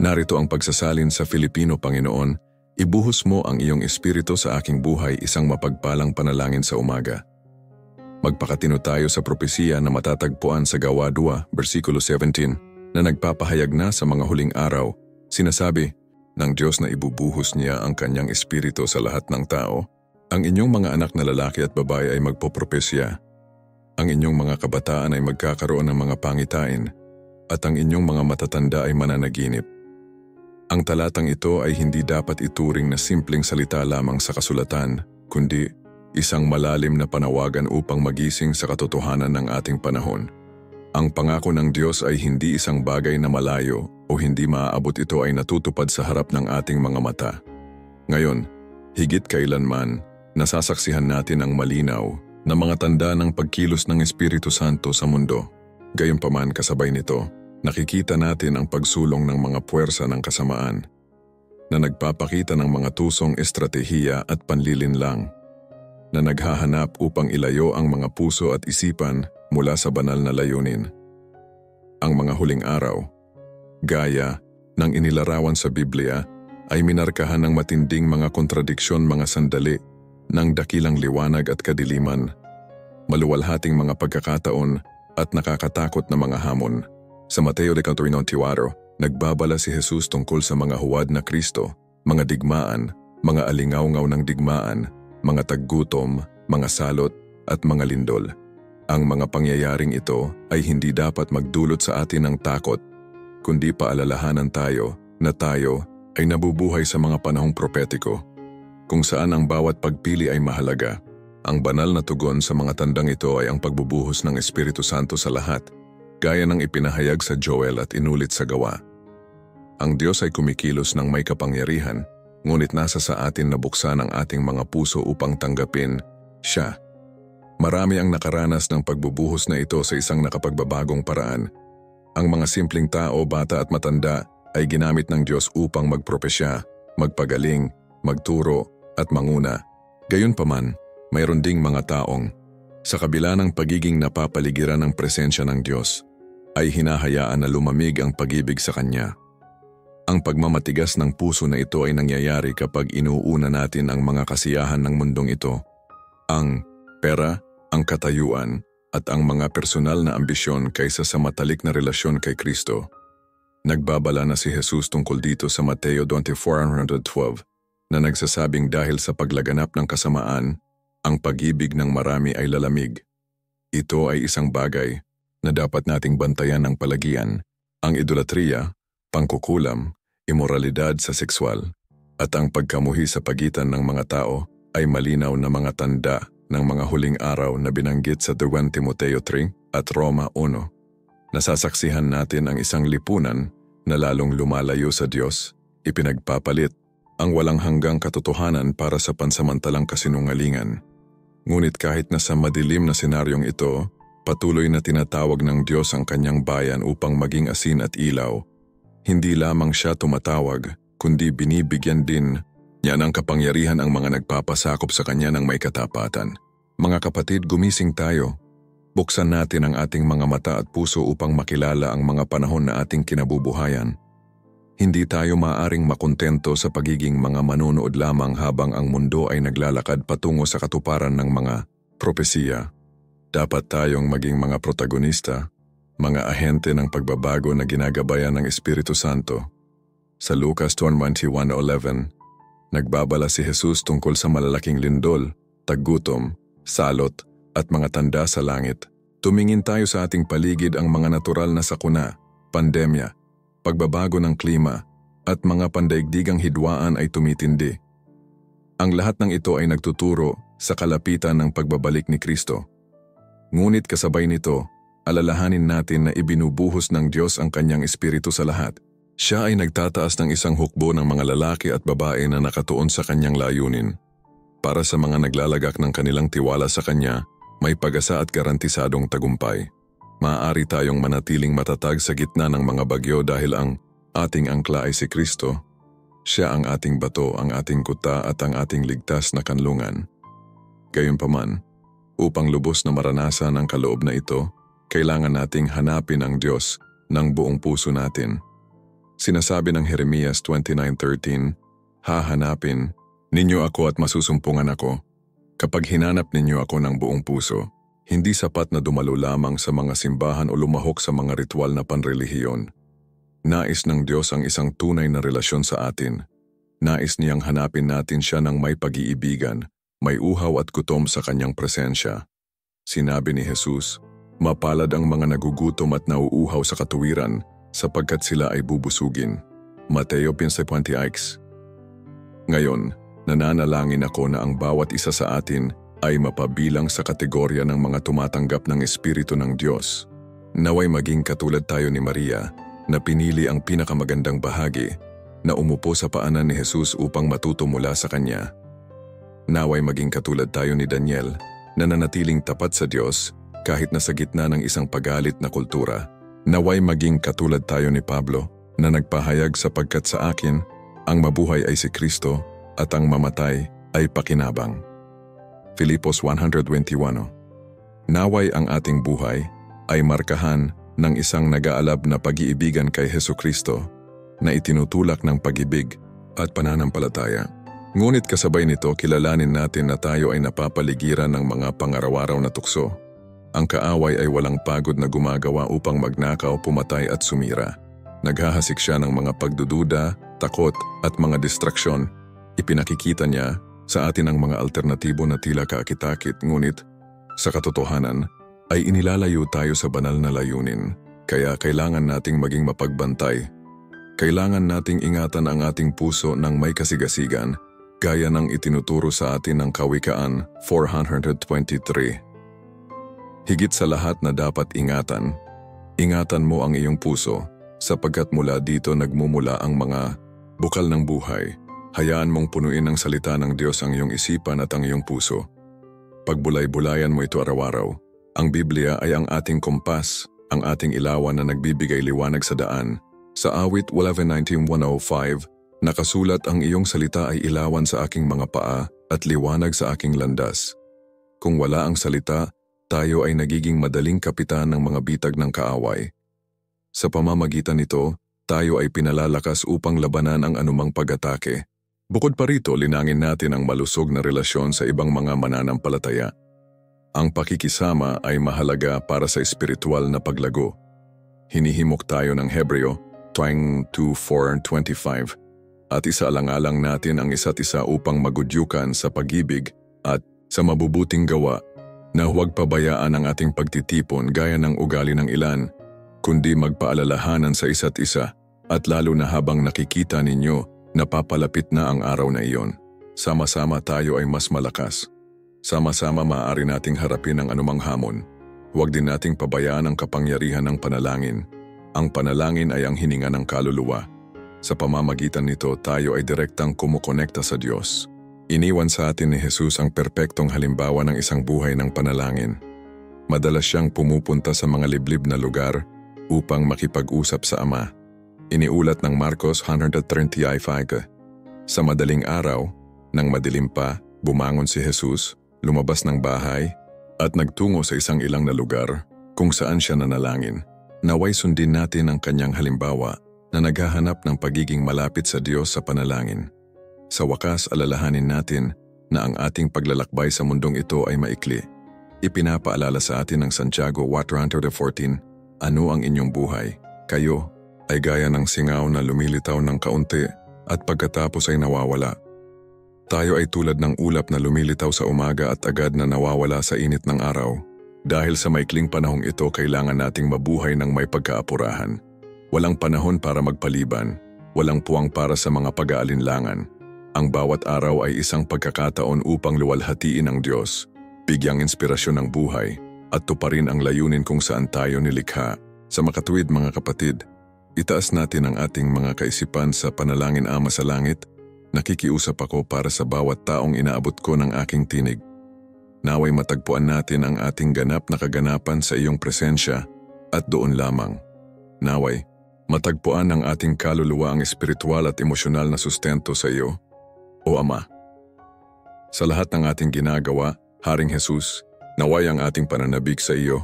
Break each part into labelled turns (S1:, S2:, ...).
S1: Narito ang pagsasalin sa Filipino, Panginoon, ibuhos mo ang iyong espiritu sa aking buhay, isang mapagpalang panalangin sa umaga. Magpakatino tayo sa propesiya na matatagpuan sa Gawa 2, versikulo 17, na nagpapahayag na sa mga huling araw. Sinasabi ng Diyos na ibubuhos niya ang kanyang espiritu sa lahat ng tao. Ang inyong mga anak na lalaki at babae ay magpopropesya. Ang inyong mga kabataan ay magkakaroon ng mga pangitain, at ang inyong mga matatanda ay mananaginip. Ang talatang ito ay hindi dapat ituring na simpleng salita lamang sa kasulatan, kundi isang malalim na panawagan upang magising sa katotohanan ng ating panahon. Ang pangako ng Diyos ay hindi isang bagay na malayo o hindi maaabot, ito ay natutupad sa harap ng ating mga mata. Ngayon, higit kailanman, nasasaksihan natin ang malinaw na mga tanda ng pagkilos ng Espiritu Santo sa mundo. Gayunpaman, kasabay nito, nakikita natin ang pagsulong ng mga puwersa ng kasamaan na nagpapakita ng mga tusong estratehiya at panlilinlang na naghahanap upang ilayo ang mga puso at isipan mula sa banal na layunin. Ang mga huling araw, gaya ng inilarawan sa Biblia, ay minarkahan ng matinding mga kontradiksyon, mga sandali ng dakilang liwanag at kadiliman, maluwalhating mga pagkakataon at nakakatakot na mga hamon. Sa Mateo 24, nagbabala si Jesus tungkol sa mga huwad na Kristo, mga digmaan, mga alingawngaw ng digmaan, mga taggutom, mga salot, at mga lindol. Ang mga pangyayaring ito ay hindi dapat magdulot sa atin ng takot, kundi paalalahanan tayo na tayo ay nabubuhay sa mga panahong propetiko, kung saan ang bawat pagpili ay mahalaga. Ang banal na tugon sa mga tandang ito ay ang pagbubuhos ng Espiritu Santo sa lahat, gaya ng ipinahayag sa Joel at inulit sa Gawa. Ang Diyos ay kumikilos ng may kapangyarihan, ngunit nasa sa atin na buksan ang ating mga puso upang tanggapin siya. Marami ang nakaranas ng pagbubuhos na ito sa isang nakapagbabagong paraan. Ang mga simpleng tao, bata at matanda, ay ginamit ng Diyos upang magpropesya, magpagaling, magturo, at manguna. Gayunpaman, mayroon ding mga taong, sa kabila ng pagiging napapaligiran ng presensya ng Diyos, ay hinahayaan na lumamig ang pag-ibig sa Kanya. Ang pagmamatigas ng puso na ito ay nangyayari kapag inuuna natin ang mga kasiyahan ng mundong ito, ang pera, ang katayuan, at ang mga personal na ambisyon kaysa sa matalik na relasyon kay Kristo. Nagbabala na si Jesus tungkol dito sa Mateo 24:12 na nagsasabing dahil sa paglaganap ng kasamaan, ang pag-ibig ng marami ay lalamig. Ito ay isang bagay na dapat nating bantayan ng palagian, ang idolatriya, pangkukulam, imoralidad sa sexual, at ang pagkamuhi sa pagitan ng mga tao ay malinaw na mga tanda ng mga huling araw na binanggit sa 2 Timoteo 3 at Roma 1. Nasasaksihan natin ang isang lipunan na lalong lumalayo sa Diyos, ipinagpapalit ang walang hanggang katotohanan para sa pansamantalang kasinungalingan. Ngunit kahit na sa madilim na senaryong ito, patuloy na tinatawag ng Diyos ang kanyang bayan upang maging asin at ilaw. Hindi lamang siya tumatawag, kundi binibigyan din niya ng kapangyarihan ang mga nagpapasakop sa kanya ng may katapatan. Mga kapatid, gumising tayo. Buksan natin ang ating mga mata at puso upang makilala ang mga panahon na ating kinabubuhayan. Hindi tayo maaring makontento sa pagiging mga manonood lamang habang ang mundo ay naglalakad patungo sa katuparan ng mga propesiya. Dapat tayong maging mga protagonista, mga ahente ng pagbabago na ginagabayan ng Espiritu Santo. Sa Lucas 21:11, nagbabala si Jesus tungkol sa malalaking lindol, taggutom, salot, at mga tanda sa langit. Tumingin tayo sa ating paligid, ang mga natural na sakuna, pandemya, pagbabago ng klima, at mga pandaigdigang hidwaan ay tumitindi. Ang lahat ng ito ay nagtuturo sa kalapitan ng pagbabalik ni Kristo. Ngunit kasabay nito, alalahanin natin na ibinubuhos ng Diyos ang kanyang espiritu sa lahat. Siya ay nagtataas ng isang hukbo ng mga lalaki at babae na nakatuon sa kanyang layunin. Para sa mga naglalagak ng kanilang tiwala sa kanya, may pag-asa at garantisadong tagumpay. Maaari tayong manatiling matatag sa gitna ng mga bagyo dahil ang ating angkla ay si Kristo. Siya ang ating bato, ang ating kuta at ang ating ligtas na kanlungan. Gayunpaman, upang lubos na maranasan ang kaloob na ito, kailangan nating hanapin ang Diyos ng buong puso natin. Sinasabi ng Jeremias 29:13, "Hahanapin ninyo ako at masusumpungan ako. Kapag hinanap ninyo ako ng buong puso, hindi sapat na dumalo lamang sa mga simbahan o lumahok sa mga ritual na panrelihiyon. Nais ng Diyos ang isang tunay na relasyon sa atin. Nais niyang hanapin natin siya ng may pag-iibigan, may uhaw at gutom sa kanyang presensya." Sinabi ni Jesus, "Mapalad ang mga nagugutom at nauuhaw sa katuwiran, sapagkat sila ay bubusugin." Mateo 15:20. Ngayon, nananalangin ako na ang bawat isa sa atin ay mapabilang sa kategorya ng mga tumatanggap ng Espiritu ng Diyos. Naway maging katulad tayo ni Maria na pinili ang pinakamagandang bahagi, na umupo sa paanan ni Jesus upang matuto mula sa Kanya. Naway maging katulad tayo ni Daniel na nanatiling tapat sa Diyos kahit nasa gitna ng isang pagalit na kultura. Naway maging katulad tayo ni Pablo na nagpahayag, sapagkat sa akin, ang mabuhay ay si Kristo at ang mamatay ay pakinabang. Filipos 1:21. Naway ang ating buhay ay markahan ng isang nag-aalab na pag-iibigan kay Hesukristo na itinutulak ng pag-ibig at pananampalataya. Ngunit kasabay nito, kilalanin natin na tayo ay napapaligiran ng mga pangaraw-araw na tukso. Ang kaaway ay walang pagod na gumagawa upang magnakaw, pumatay at sumira. Naghahasik siya ng mga pagdududa, takot at mga distraksyon. Ipinakikita niya sa atin ang mga alternatibo na tila kaakit-akit, ngunit sa katotohanan ay inilalayo tayo sa banal na layunin. Kaya kailangan nating maging mapagbantay. Kailangan nating ingatan ang ating puso ng may kasigasigan, gaya ng itinuturo sa atin ng Kawikaan 4:23. Higit sa lahat na dapat ingatan mo ang iyong puso, sapagkat mula dito nagmumula ang mga bukal ng buhay. Hayaan mong punuin ng salita ng Diyos ang iyong isipan at ang iyong puso. Pagbulay-bulayan mo ito araw-araw. Ang Biblia ay ang ating kompas, ang ating ilawan na nagbibigay liwanag sa daan. Sa awit 11:19-105, nakasulat, "Ang iyong salita ay ilawan sa aking mga paa at liwanag sa aking landas." Kung wala ang salita, tayo ay nagiging madaling kapitan ng mga bitag ng kaaway. Sa pamamagitan nito, tayo ay pinalalakas upang labanan ang anumang pag-atake. Bukod pa rito, linangin natin ang malusog na relasyon sa ibang mga mananampalataya. Ang pakikisama ay mahalaga para sa espiritual na paglago. Hinihimok tayo ng Hebreo 2:4-25 at isaalang-alang natin ang isa't isa upang magudyukan sa pag-ibig at sa mabubuting gawa, na huwag pabayaan ang ating pagtitipon gaya ng ugali ng ilan, kundi magpaalalahanan sa isa't isa, at lalo na habang nakikita ninyo napapalapit na ang araw na iyon. Sama-sama tayo ay mas malakas. Sama-sama maaari nating harapin ang anumang hamon. Huwag din nating pabayaan ang kapangyarihan ng panalangin. Ang panalangin ay ang hininga ng kaluluwa. Sa pamamagitan nito, tayo ay direktang kumukonekta sa Diyos. Iniwan sa atin ni Jesus ang perpektong halimbawa ng isang buhay ng panalangin. Madalas siyang pumupunta sa mga liblib na lugar upang makipag-usap sa Ama. Iniulat ng Marcos 135. Sa madaling araw, nang madilim pa, bumangon si Jesus, lumabas ng bahay, at nagtungo sa isang ilang na lugar kung saan siya nanalangin. Naway sundin natin ang kanyang halimbawa na naghahanap ng pagiging malapit sa Diyos sa panalangin. Sa wakas, alalahanin natin na ang ating paglalakbay sa mundong ito ay maikli. Ipinapaalala sa atin ng Santiago 1:14, "Ano ang inyong buhay? Kayo ay gaya ng singaw na lumilitaw ng kaunti at pagkatapos ay nawawala. Tayo ay tulad ng ulap na lumilitaw sa umaga at agad na nawawala sa init ng araw. Dahil sa maikling panahong ito, kailangan nating mabuhay ng may pagkaapurahan. Walang panahon para magpaliban, walang puwang para sa mga pag-aalinlangan. Ang bawat araw ay isang pagkakataon upang luwalhatiin ang Diyos, bigyang inspirasyon ng buhay, at tuparin ang layunin kung saan tayo nilikha." Sa makatuwid, mga kapatid, itaas natin ang ating mga kaisipan sa panalangin. Ama sa langit, nakikiusap ako para sa bawat taong inaabot ko ng aking tinig. Naway matagpuan natin ang ating ganap na kaganapan sa iyong presensya at doon lamang. Naway matagpuan ng ating kaluluwa ang espiritual at emosyonal na sustento sa iyo, O Ama. Sa lahat ng ating ginagawa, Haring Jesus, naway ang ating pananabik sa iyo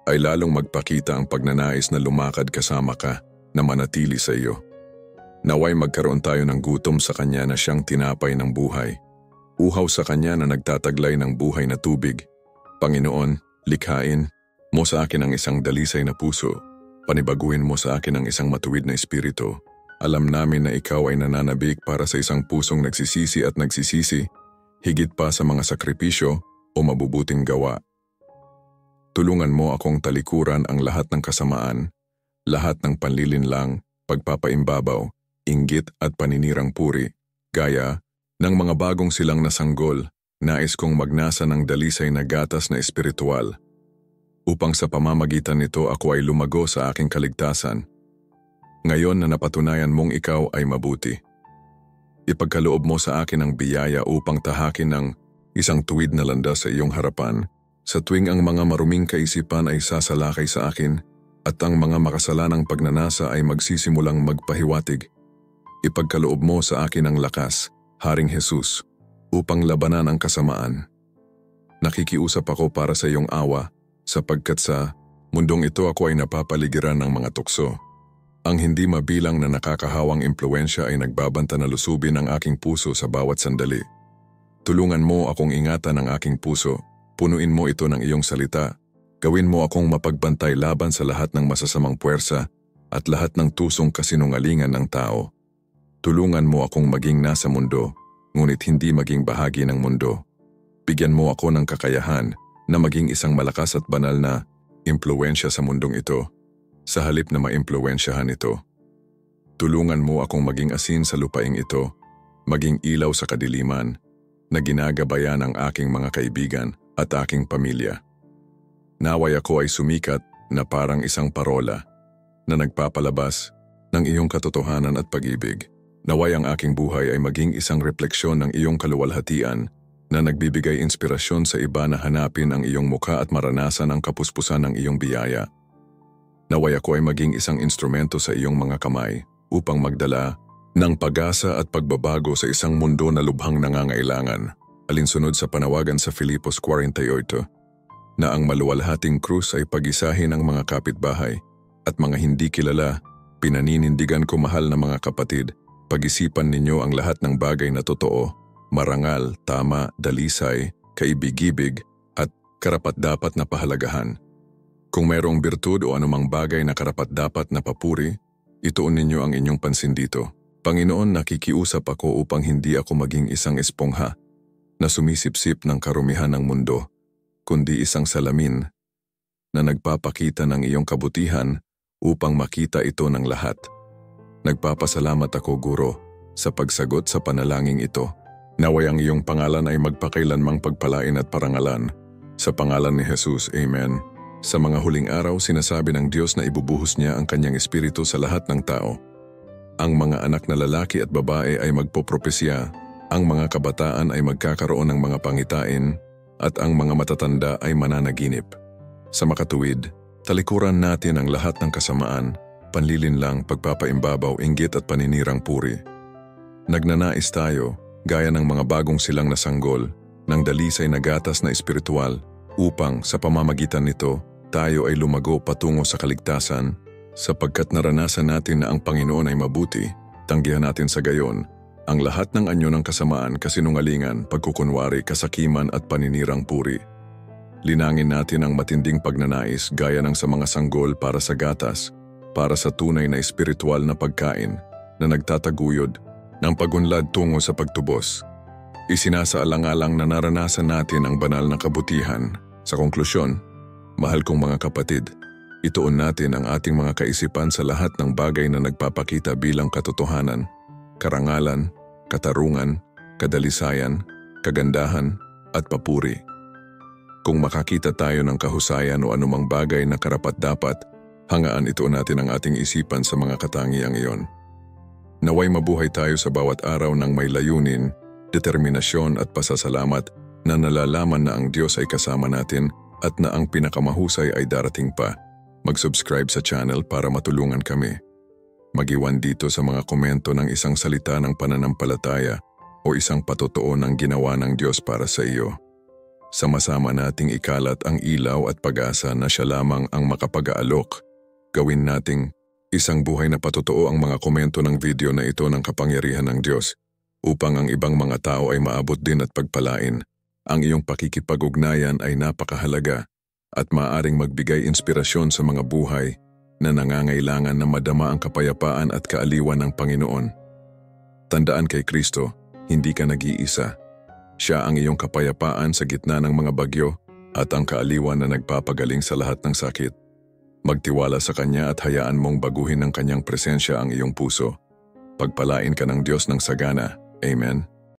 S1: ay lalong magpakita ang pagnanais na lumakad kasama ka, na manatili sa iyo. Naway magkaroon tayo ng gutom sa Kanya na siyang tinapay ng buhay. Uhaw sa Kanya na nagtataglay ng buhay na tubig. Panginoon, likhain mo sa akin ang isang dalisay na puso. Panibaguhin mo sa akin ang isang matuwid na espiritu. Alam namin na Ikaw ay nananabik para sa isang pusong nagsisisi at nagsisisi, higit pa sa mga sakripisyo o mabubuting gawa. Tulungan mo akong talikuran ang lahat ng kasamaan, lahat ng panlilinlang, pagpapaimbabaw, inggit at paninirang puri, gaya ng mga bagong silang nasanggol, nais kong magnasa ng dalisay na gatas na espiritual, upang sa pamamagitan nito ako ay lumago sa aking kaligtasan. Ngayon na napatunayan mong Ikaw ay mabuti, ipagkaloob mo sa akin ang biyaya upang tahakin ng isang tuwid na landas sa iyong harapan, sa tuwing ang mga maruming kaisipan ay sasalakay sa akin at ang mga makasalanang pagnanasa ay magsisimulang magpahiwatig. Ipagkaloob mo sa akin ang lakas, Haring Jesus, upang labanan ang kasamaan. Nakikiusap ako para sa iyong awa, sapagkat sa mundong ito ako ay napapaligiran ng mga tukso. Ang hindi mabilang na nakakahawang impluensya ay nagbabanta na lusubin ang aking puso sa bawat sandali. Tulungan mo akong ingatan ang aking puso, punuin mo ito ng iyong salita, gawin mo akong mapagbantay laban sa lahat ng masasamang puwersa at lahat ng tusong kasinungalingan ng tao. Tulungan mo akong maging nasa mundo, ngunit hindi maging bahagi ng mundo. Bigyan mo ako ng kakayahan na maging isang malakas at banal na impluensya sa mundong ito, sa halip na maimpluensyahan ito. Tulungan mo akong maging asin sa lupaing ito, maging ilaw sa kadiliman, na ginagabayan ang aking mga kaibigan at aking pamilya. Naway ako ay sumikat na parang isang parola na nagpapalabas ng iyong katotohanan at pag-ibig. Naway ang aking buhay ay maging isang refleksyon ng iyong kaluwalhatian na nagbibigay inspirasyon sa iba na hanapin ang iyong mukha at maranasan ang kapuspusan ng iyong biyaya. Naway ako ay maging isang instrumento sa iyong mga kamay upang magdala ng pag-asa at pagbabago sa isang mundo na lubhang nangangailangan, alinsunod sa panawagan sa Filipos 48, na ang maluwalhating krus ay pag-isahin ng mga kapitbahay at mga hindi kilala. Pinaninindigan ko, mahal na mga kapatid, pag-isipan ninyo ang lahat ng bagay na totoo, marangal, tama, dalisay, kaibig-ibig, at karapat-dapat na pahalagahan. Kung mayroong birtud o anumang bagay na karapat-dapat na papuri, ituon ninyo ang inyong pansin dito. Panginoon, nakikiusap ako upang hindi ako maging isang espongha na sumisipsip ng karumihan ng mundo, kundi isang salamin na nagpapakita ng iyong kabutihan upang makita ito ng lahat. Nagpapasalamat ako, Guro, sa pagsagot sa panalangin ito. Naway ang iyong pangalan ay magpakailanmang pagpalain at parangalan. Sa pangalan ni Jesus, Amen. Sa mga huling araw, sinasabi ng Diyos na ibubuhos niya ang kanyang espiritu sa lahat ng tao. Ang mga anak na lalaki at babae ay magpopropesya, ang mga kabataan ay magkakaroon ng mga pangitain, at ang mga matatanda ay mananaginip. Sa makatuwid, talikuran natin ang lahat ng kasamaan, panlilinlang, pagpapaimbabaw, inggit at paninirang puri. Nagnanais tayo, gaya ng mga bagong silang nasanggol, ng dalisay na gatas na espiritual, upang sa pamamagitan nito, tayo ay lumago patungo sa kaligtasan, sapagkat naranasan natin na ang Panginoon ay mabuti, tanggihan natin sa gayon ang lahat ng anyo ng kasamaan, kasinungalingan, pagkukunwari, kasakiman at paninirang puri. Linangin natin ang matinding pagnanais gaya ng sa mga sanggol para sa gatas, para sa tunay na espiritual na pagkain na nagtataguyod ng pagunlad tungo sa pagtubos. Isinasaalang-alang na naranasan natin ang banal na kabutihan. Sa konklusyon, mahal kong mga kapatid, ituon natin ang ating mga kaisipan sa lahat ng bagay na nagpapakita bilang katotohanan, karangalan, katarungan, kadalisayan, kagandahan, at papuri. Kung makakita tayo ng kahusayan o anumang bagay na karapat-dapat, hangaan ito natin ang ating isipan sa mga katangiang iyon. Naway mabuhay tayo sa bawat araw ng may layunin, determinasyon at pasasalamat na nalalaman na ang Diyos ay kasama natin at na ang pinakamahusay ay darating pa. Mag-subscribe sa channel para matulungan kami. Mag-iwan dito sa mga komento ng isang salita ng pananampalataya o isang patotoo ng ginawa ng Diyos para sa iyo. Sama-sama nating ikalat ang ilaw at pag-asa na siya lamang ang makapag-aalok. Gawin nating Isang buhay na patotoo ang mga komento ng video na ito ng kapangyarihan ng Diyos upang ang ibang mga tao ay maabot din at pagpalain. Ang iyong pakikipag-ugnayan ay napakahalaga at maaaring magbigay inspirasyon sa mga buhay na nangangailangan na madama ang kapayapaan at kaaliwan ng Panginoon. Tandaan kay Kristo, hindi ka nag-iisa. Siya ang iyong kapayapaan sa gitna ng mga bagyo at ang kaaliwan na nagpapagaling sa lahat ng sakit. Magtiwala sa Kanya at hayaan mong baguhin ng Kanyang presensya ang iyong puso. Pagpalain ka ng Diyos ng sagana. Amen.